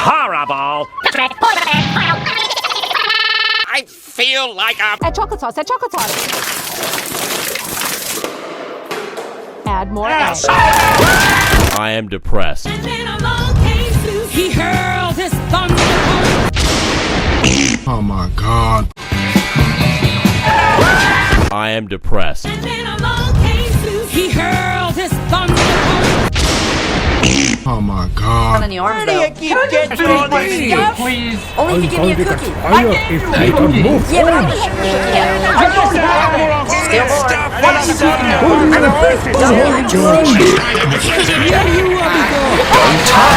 horrible. I feel like a... Add chocolate sauce, add chocolate sauce. Add more eggs. I am depressed. And then along came Zeus. He hurled his thunderbolt. Oh my god. I am depressed. And then along came Zeus. He hurled his thunderbolt. Oh my god. On the arms though. keep getting all this stuff? Only if you give me a cookie. Yeah, but I'm the sugar cookie. Still more. Stuff. I'm a